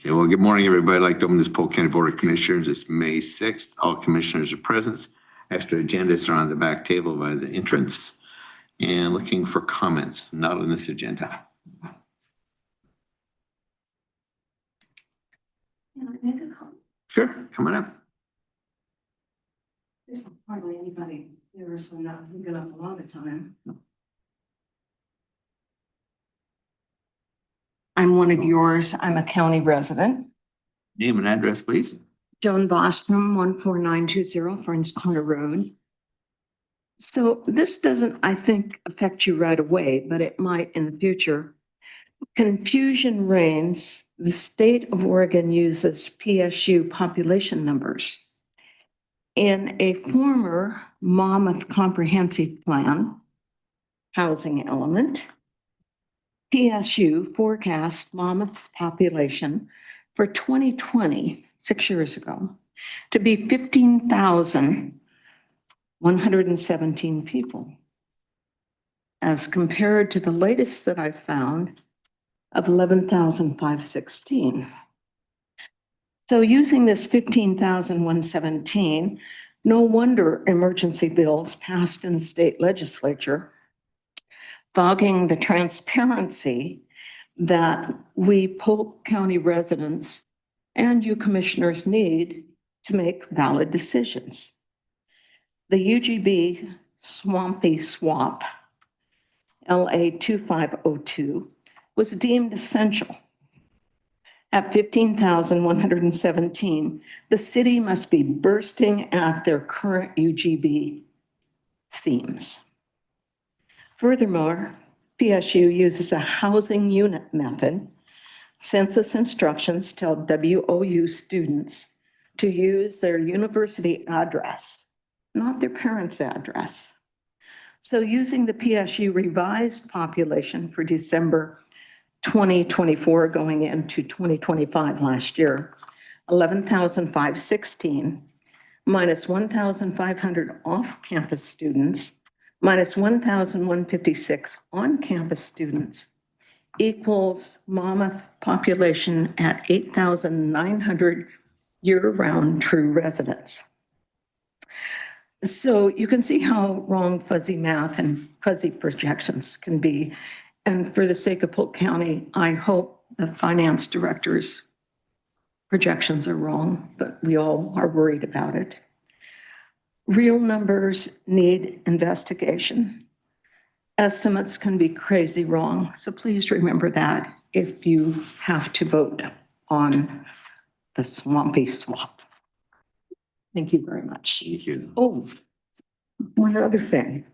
Okay, well, good morning, everybody. I'd like to open this Polk County Board of Commissioners. It's May 6th. All commissioners are present. Extra agendas are on the back table by the entrance. And looking for comments, not on this agenda. Can I make a comment? Sure, come on up. There's hardly anybody here, so I'm not taking up a lot of time. I'm one of yours. I'm a county resident. Name and address, please. Joan Bostrom, 14920 Ferns Corner Road. So this doesn't, I think, affect you right away, but it might in the future. Confusion reigns. The state of Oregon uses PSU population numbers. In a former Monmouth Comprehensive Plan housing element, PSU forecast Monmouth's population for 2020, 6 years ago, to be 15,117 people, as compared to the latest that I found of 11,516. So using this 15,117, no wonder emergency bills passed in the state legislature, fogging the transparency that we Polk County residents and you commissioners need to make valid decisions. The UGB Swampy Swap, LA 2502, was deemed essential. At 15,117, the city must be bursting at their current UGB seams. Furthermore, PSU uses a housing unit method. Census instructions tell WOU students to use their university address, not their parents' address. So using the PSU revised population for December 2024 going into 2025 last year, 11,516 minus 1,500 off-campus students minus 1,156 on-campus students equals Monmouth population at 8,900 year-round true residents. So you can see how wrong fuzzy math and fuzzy projections can be. And for the sake of Polk County, I hope the finance director's projections are wrong, but we all are worried about it. Real numbers need investigation. Estimates can be crazy wrong, so please remember that if you have to vote on the Swampy Swap. Thank you very much. Thank you. Oh, one other thing.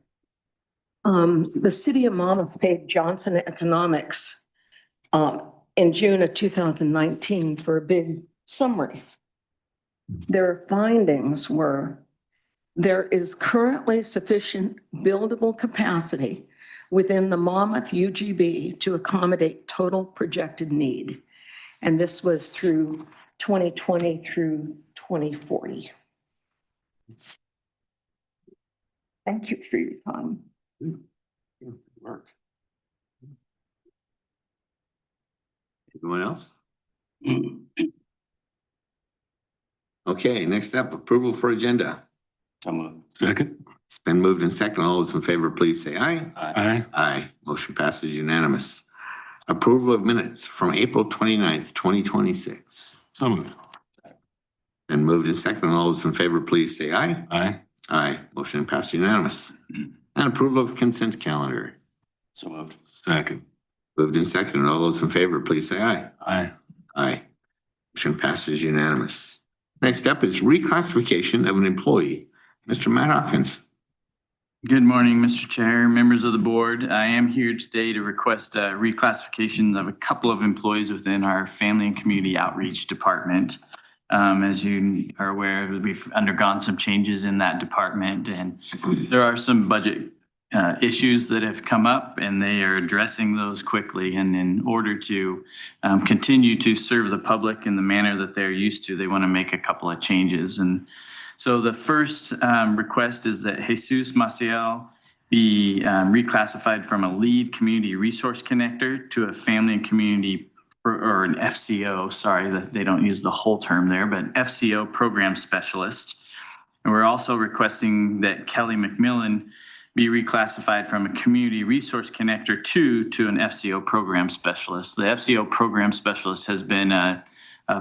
The city of Monmouth paid Johnson Economics in June of 2019 for a big summary. Their findings were there is currently sufficient buildable capacity within the Monmouth UGB to accommodate total projected need. And this was through 2020 through 2040. Thank you for your time. Work. Anyone else? Okay, next up, approval for agenda. Second. It's been moved and second. All those in favor, please say aye. Aye. Aye. Motion passes unanimous. Approval of minutes from April 29th, 2026. So moved. And moved and second. All those in favor, please say aye. Aye. Aye. Motion passed unanimous. And approval of consent calendar. So moved. Second. Moved and second. All those in favor, please say aye. Aye. Aye. Motion passes unanimous. Next up is reclassification of an employee. Mr. Matt Hawkins. Good morning, Mr. Chair, members of the board. I am here today to request a reclassification of a couple of employees within our Family and Community Outreach Department. As you are aware, we've undergone some changes in that department, and there are some budget issues that have come up, and they are addressing those quickly. And in order to continue to serve the public in the manner that they're used to, they want to make a couple of changes. And so the first request is that Jesus Maciel be reclassified from a lead community resource connector to a family and community or an FCO, sorry, that they don't use the whole term there, but FCO program specialist. And we're also requesting that Kelly McMillan be reclassified from a community resource connector to an FCO program specialist. The FCO program specialist has been a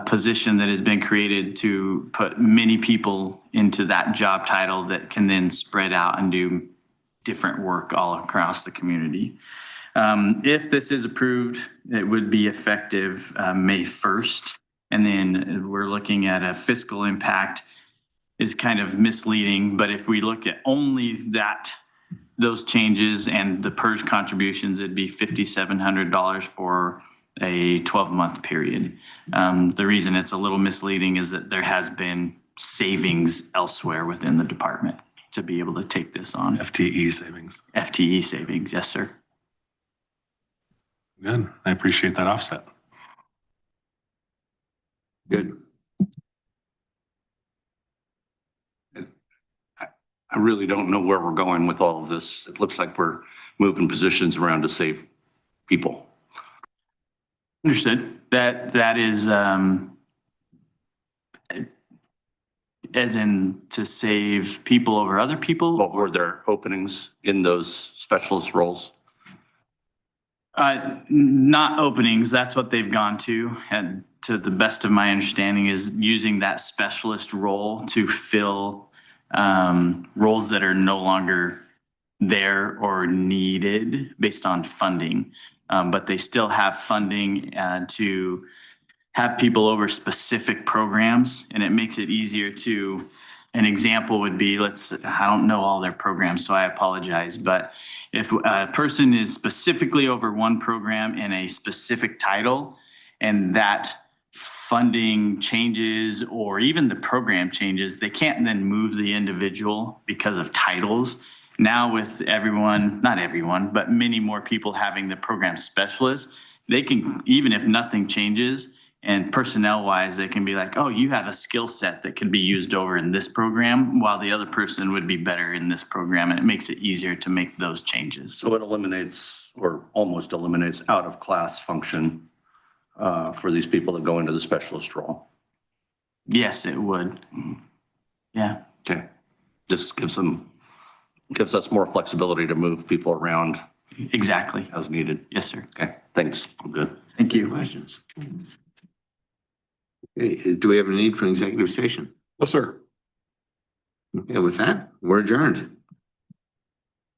position that has been created to put many people into that job title that can then spread out and do different work all across the community. If this is approved, it would be effective May 1st. And then we're looking at a fiscal impact is kind of misleading, but if we look at only those changes and the PERS contributions, it'd be $5,700 for a 12-month period. The reason it's a little misleading is that there has been savings elsewhere within the department to be able to take this on. FTE savings. FTE savings, yes, sir. Good. I appreciate that offset. Good. I really don't know where we're going with all of this. It looks like we're moving positions around to save people. Understood. That is, as in to save people over other people? What were there openings in those specialist roles? Not openings. That's what they've gone to. And to the best of my understanding is using that specialist role to fill roles that are no longer there or needed based on funding. But they still have funding to have people over specific programs, and it makes it easier to, an example would be, I don't know all their programs, so I apologize, but if a person is specifically over one program in a specific title and that funding changes or even the program changes, they can't then move the individual because of titles. Now with everyone, not everyone, but many more people having the program specialist, they can, even if nothing changes and personnel wise, they can be like, oh, you have a skill set that can be used over in this program while the other person would be better in this program. And it makes it easier to make those changes. So it eliminates or almost eliminates out of class function for these people that go into the specialist role. Yes, it would. Yeah. Okay. Just gives us more flexibility to move people around Exactly. as needed. Yes, sir. Okay, thanks. I'm good. Thank you. Questions? Okay, do we have a need for an executive session? Yes, sir. Okay, with that, we're adjourned.